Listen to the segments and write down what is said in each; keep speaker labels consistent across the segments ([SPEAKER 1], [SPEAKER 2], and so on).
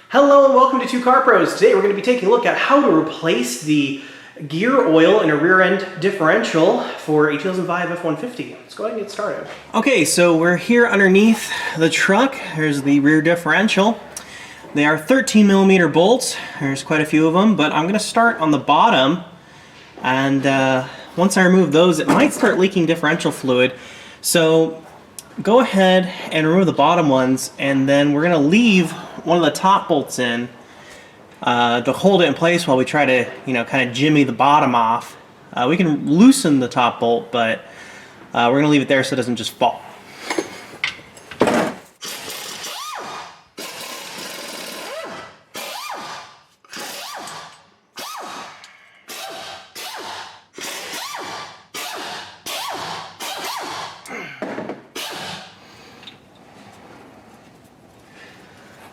[SPEAKER 1] Hello and welcome to Two Car Pros. Today we're going to be taking a look at how to replace the gear oil in a rear end differential for a 2005 F-150. Let's go ahead and get started. Okay, so we're here underneath the truck. Here's the rear differential. They are 13 millimeter bolts. There's quite a few of them, but I'm going to start on the bottom, and once I remove those it might start leaking differential fluid. So go ahead and remove the bottom ones, and then we're going to leave one of the top bolts in to hold it in place while we try to, kind of jimmy the bottom off. We can loosen the top bolt, but we're going to leave it there so it doesn't just fall.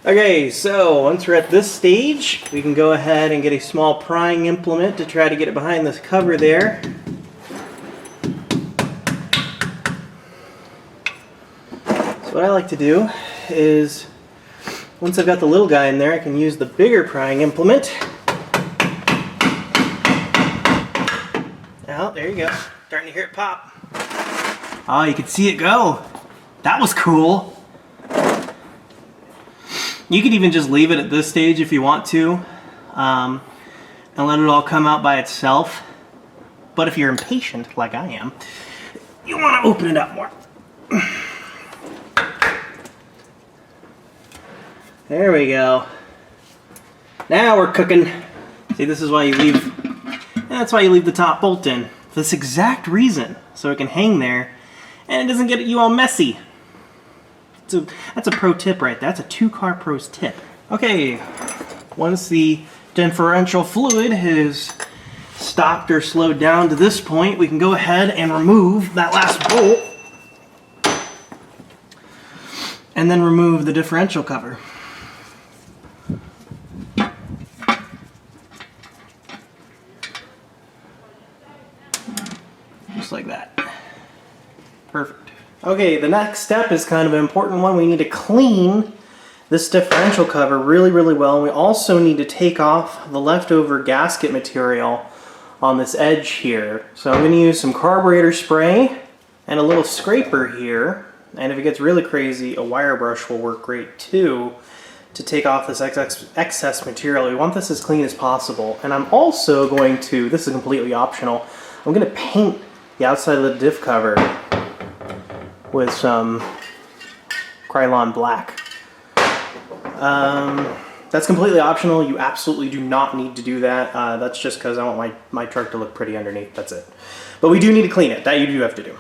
[SPEAKER 1] Okay, so once we're at this stage, we can go ahead and get a small prying implement to try to get it behind this cover there. So what I like to do is, once I've got the little guy in there, I can use the bigger prying implement. Oh, there you go. Starting to hear it pop. Oh, you can see it go. That was cool. You could even just leave it at this stage if you want to, and let it all come out by itself. But if you're impatient, like I am, you want to open it up more. There we go. Now we're cooking. See, this is why you leave, and that's why you leave the top bolt in. For this exact reason, so it can hang there, and it doesn't get you all messy. That's a pro tip right there. That's a Two Car Pros tip. Okay, once the differential fluid has stopped or slowed down to this point, we can go ahead and remove that last bolt and then remove the differential cover. Just like that. Perfect. Okay, the next step is kind of an important one. We need to clean this differential cover really, really well. And we also need to take off the leftover gasket material on this edge here. So I'm going to use some carburetor spray and a little scraper here. And if it gets really crazy, a wire brush will work great too to take off this excess material. We want this as clean as possible. And I'm also going to, this is completely optional, I'm going to paint the outside of the diff cover with some Krylon black. That's completely optional. You absolutely do not need to do that. That's just because I want my truck to look pretty underneath. That's it. But we do need to clean it. That you do have to do.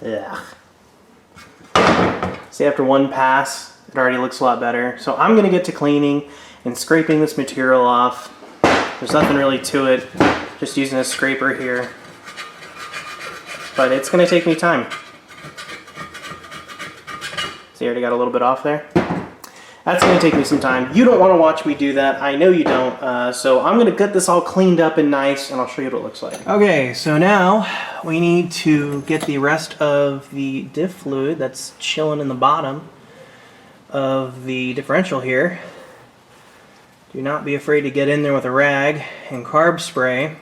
[SPEAKER 1] Yeah. See, after one pass, it already looks a lot better. So I'm going to get to cleaning and scraping this material off. There's nothing really to it, just using a scraper here. But it's going to take me time. See, I already got a little bit off there. That's going to take me some time. You don't want to watch me do that. I know you don't. So I'm going to get this all cleaned up and nice, and I'll show you what it looks like. Okay, so now we need to get the rest of the diff fluid that's chilling in the bottom of the differential here. Do not be afraid to get in there with a rag and carb spray.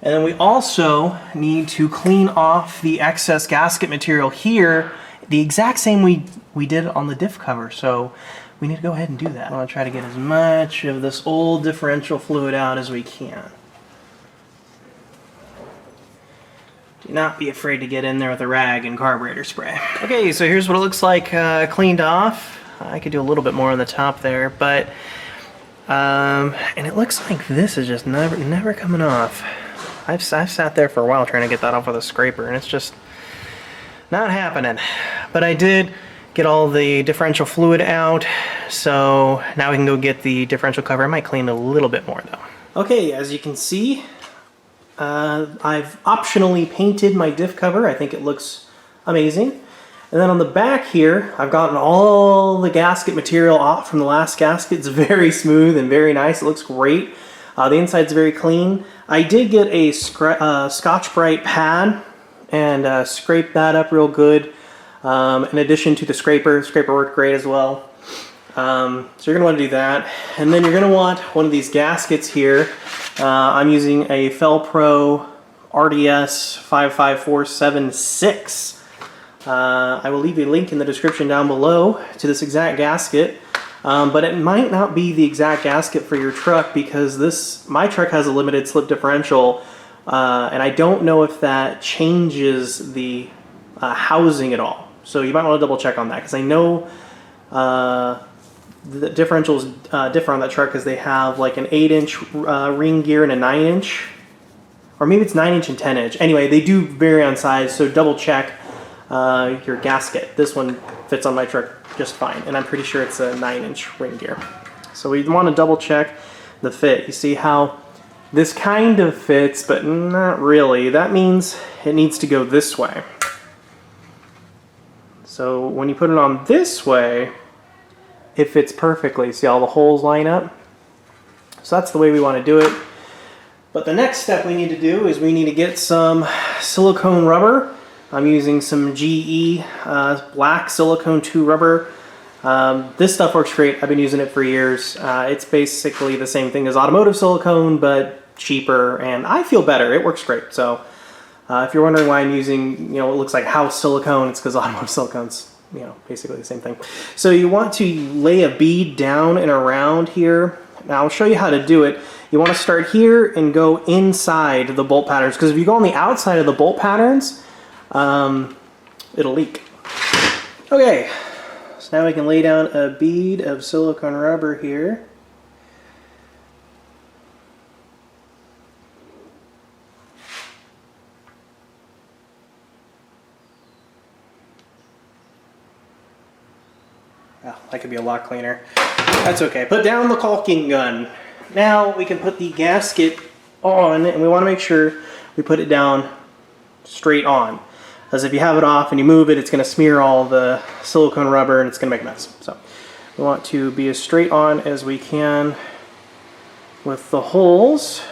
[SPEAKER 1] And then we also need to clean off the excess gasket material here, the exact same we did on the diff cover. So we need to go ahead and do that. I want to try to get as much of this old differential fluid out as we can. Do not be afraid to get in there with a rag and carburetor spray. Okay, so here's what it looks like cleaned off. I could do a little bit more on the top there, but and it looks like this is just never coming off. I've sat there for a while trying to get that off with a scraper, and it's just not happening. But I did get all the differential fluid out, so now we can go get the differential cover. I might clean a little bit more though. Okay, as you can see, I've optionally painted my diff cover. I think it looks amazing. And then on the back here, I've gotten all the gasket material off from the last gasket. It's very smooth and very nice. It looks great. The inside's very clean. I did get a Scotch-Brite pad and scrape that up real good. In addition to the scraper. Scraper worked great as well. So you're going to want to do that. And then you're going to want one of these gaskets here. I'm using a Felpro RDS 55476. I will leave a link in the description down below to this exact gasket. But it might not be the exact gasket for your truck because my truck has a limited slip differential. And I don't know if that changes the housing at all. So you might want to double check on that because I know the differential is different on that truck because they have like an 8-inch ring gear and a 9-inch, or maybe it's 9-inch and 10-inch. Anyway, they do vary on size, so double check your gasket. This one fits on my truck just fine, and I'm pretty sure it's a 9-inch ring gear. So we want to double check the fit. You see how this kind of fits, but not really. That means it needs to go this way. So when you put it on this way, it fits perfectly. See all the holes line up? So that's the way we want to do it. But the next step we need to do is we need to get some silicone rubber. I'm using some GE black silicone 2 rubber. This stuff works great. I've been using it for years. It's basically the same thing as automotive silicone, but cheaper, and I feel better. It works great. So if you're wondering why I'm using, it looks like house silicone, it's because automotive silicone's, basically the same thing. So you want to lay a bead down and around here. Now I'll show you how to do it. You want to start here and go inside the bolt patterns, because if you go on the outside of the bolt patterns, it'll leak. Okay, so now we can lay down a bead of silicone rubber here. Oh, that could be a lot cleaner. That's okay. Put down the caulking gun. Now we can put the gasket on, and we want to make sure we put it down straight on. Because if you have it off and you move it, it's going to smear all the silicone rubber and it's going to make a mess. So we want to be as straight on as we can with the holes.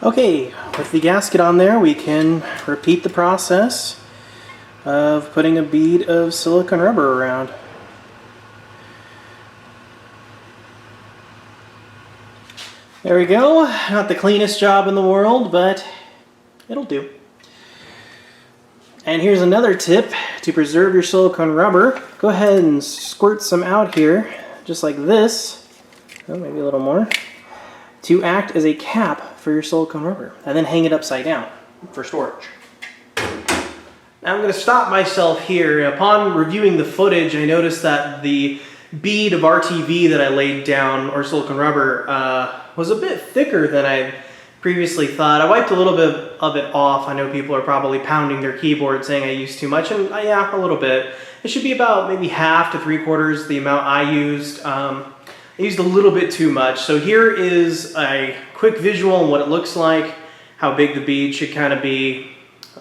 [SPEAKER 1] Okay, with the gasket on there, we can repeat the process of putting a bead of silicone rubber around. There we go. Not the cleanest job in the world, but it'll do. And here's another tip to preserve your silicone rubber. Go ahead and squirt some out here, just like this, oh, maybe a little more, to act as a cap for your silicone rubber, and then hang it upside down for storage. Now I'm going to stop myself here. Upon reviewing the footage, I noticed that the bead of RTV that I laid down, or silicone rubber, was a bit thicker than I previously thought. I wiped a little bit of it off. I know people are probably pounding their keyboard saying I used too much, and yeah, a little bit. It should be about maybe half to 3/4 the amount I used. I used a little bit too much. So here is a quick visual on what it looks like, how big the bead should kind of be.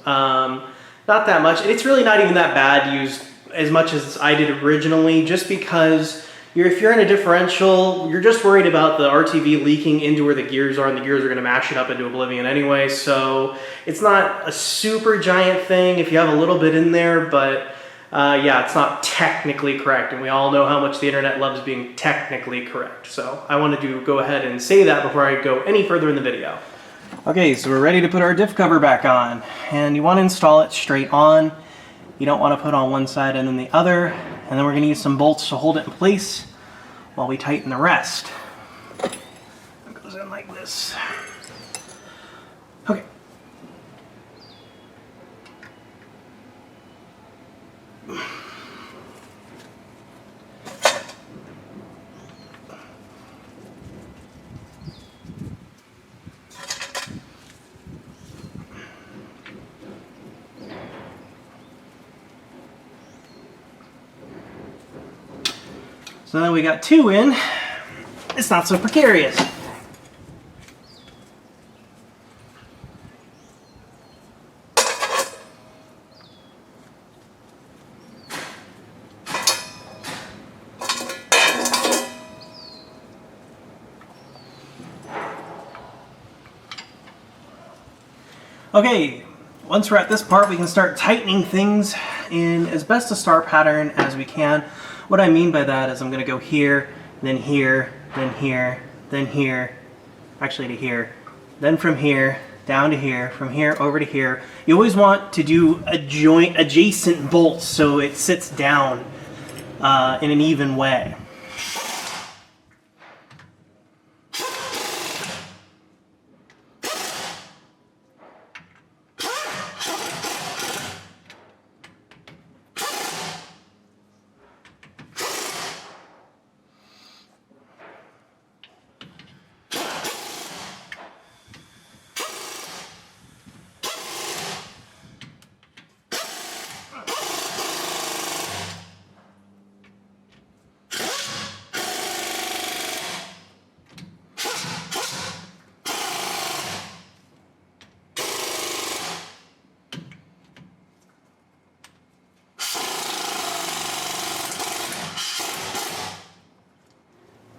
[SPEAKER 1] Not that much. It's really not even that bad used as much as I did originally, just because if you're in a differential, you're just worried about the RTV leaking into where the gears are, and the gears are going to mash it up into oblivion anyway. So it's not a super giant thing if you have a little bit in there, but yeah, it's not technically correct, and we all know how much the internet loves being technically correct. So I wanted to go ahead and say that before I go any further in the video. Okay, so we're ready to put our diff cover back on, and you want to install it straight on. You don't want to put on one side and then the other, and then we're going to use some bolts to hold it in place while we tighten the rest. It goes in like this. Okay. So now we got 2 in. It's not so precarious. Okay, once we're at this part, we can start tightening things in as best a star pattern as we can. What I mean by that is I'm going to go here, then here, then here, then here, actually to here, then from here, down to here, from here over to here. You always want to do a joint adjacent bolt so it sits down in an even way.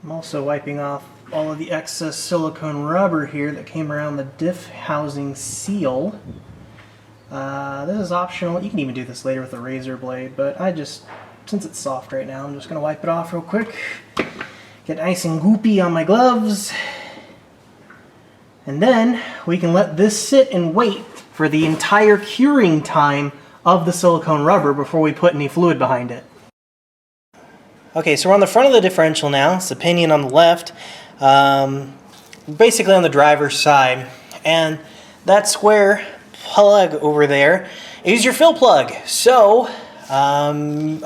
[SPEAKER 1] I'm also wiping off all of the excess silicone rubber here that came around the diff housing seal. This is optional. You can even do this later with a razor blade, but since it's soft right now, I'm just going to wipe it off real quick. Get nice and goopy on my gloves. And then we can let this sit and wait for the entire curing time of the silicone rubber before we put any fluid behind it. Okay, so we're on the front of the differential now. It's the pinion on the left, basically on the driver's side. And that square plug over there is your fill plug. So a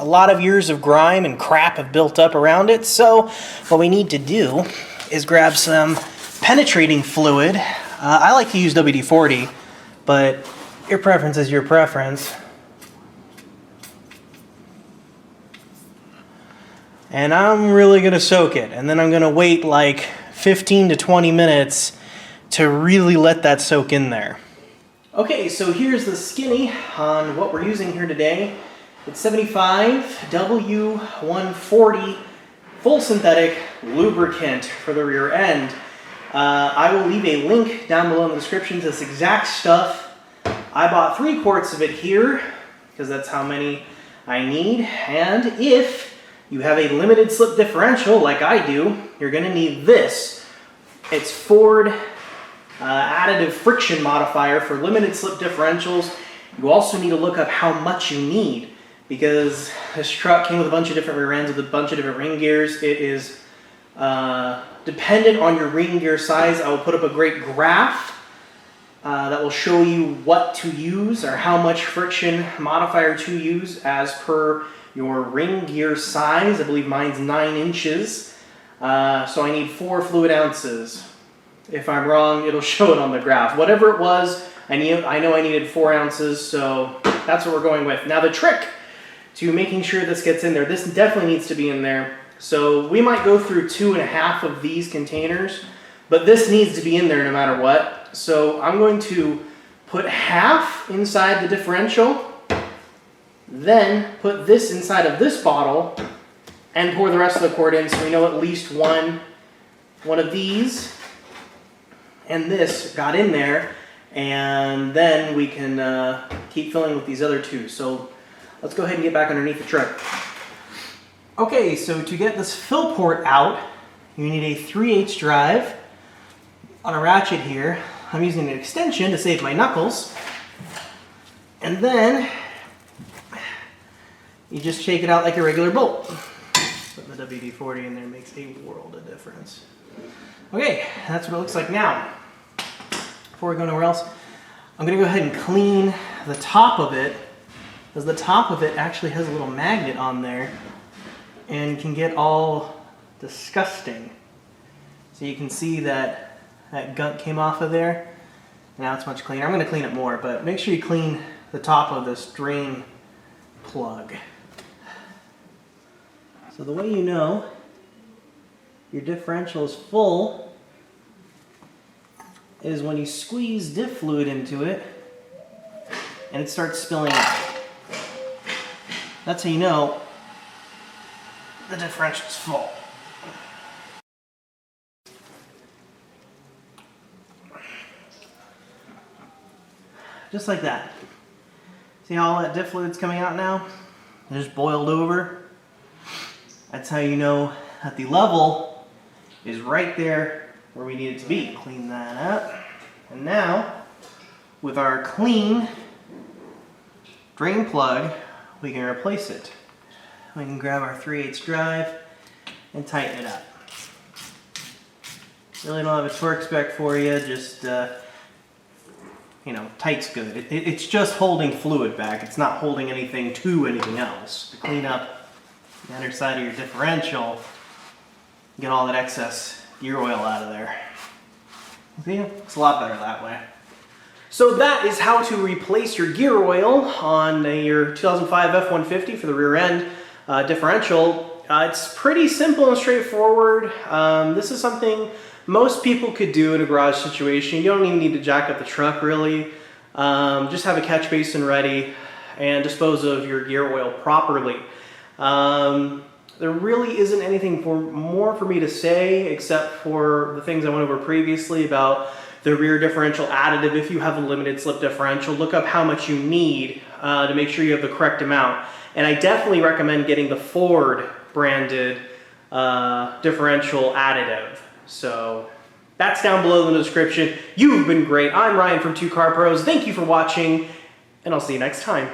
[SPEAKER 1] lot of years of grime and crap have built up around it. So what we need to do is grab some penetrating fluid. I like to use WD-40, but your preference is your preference. And I'm really going to soak it, and then I'm going to wait like 15 to 20 minutes to really let that soak in there. Okay, so here's the skinny on what we're using here today. It's 75 W140 full synthetic lubricant for the rear end. I will leave a link down below in the description to this exact stuff. I bought 3 quarts of it here because that's how many I need, and if you have a limited slip differential like I do, you're going to need this. It's Ford additive friction modifier for limited slip differentials. You also need to look up how much you need because this truck came with a bunch of different rear ends with a bunch of different ring gears. It is dependent on your ring gear size. I will put up a great graph that will show you what to use or how much friction modifier to use as per your ring gear size. I believe mine's 9 inches. So I need 4 fluid ounces. If I'm wrong, it'll show it on the graph. Whatever it was, I know I needed 4 ounces, so that's what we're going with. Now the trick to making sure this gets in there, this definitely needs to be in there. So we might go through 2.5 of these containers, but this needs to be in there no matter what. So I'm going to put half inside the differential, then put this inside of this bottle and pour the rest of the quart in so we know at least one of these and this got in there, and then we can keep filling with these other 2. So let's go ahead and get back underneath the truck. Okay, so to get this fill port out, you need a 3/8 drive on a ratchet here. I'm using an extension to save my knuckles. And then you just shake it out like a regular bolt. Putting the WD-40 in there makes a world of difference. Okay, that's what it looks like now. Before we go nowhere else, I'm going to go ahead and clean the top of it, because the top of it actually has a little magnet on there and can get all disgusting. So you can see that that gunk came off of there. Now it's much cleaner. I'm going to clean it more, but make sure you clean the top of this drain plug. So the way you know your differential is full is when you squeeze diff fluid into it and it starts spilling out. That's how you know the differential is full. just like that. See how all that diff fluid's coming out now? It just boiled over. That's how you know that the level is right there where we need it to be. Clean that up. And now, with our clean drain plug, we can replace it. We can grab our 3/8 drive and tighten it up. Really don't have a torque spec for you, just you know, tight's good. It's just holding fluid back. It's not holding anything to anything else. To clean up the underside of your differential, get all that excess gear oil out of there. See, it's a lot better that way. So that is how to replace your gear oil on your 2005 F-150 for the rear end differential. It's pretty simple and straightforward. This is something most people could do in a garage situation. You don't even need to jack up the truck really. Just have a catch basin ready and dispose of your gear oil properly. There really isn't anything more for me to say except for the things I went over previously about the rear differential additive. If you have a limited slip differential, look up how much you need to make sure you have the correct amount. And I definitely recommend getting the Ford branded differential additive. So that's down below in the description. You've been great. I'm Ryan from 2 Car Pros. Thank you for watching, and I'll see you next time.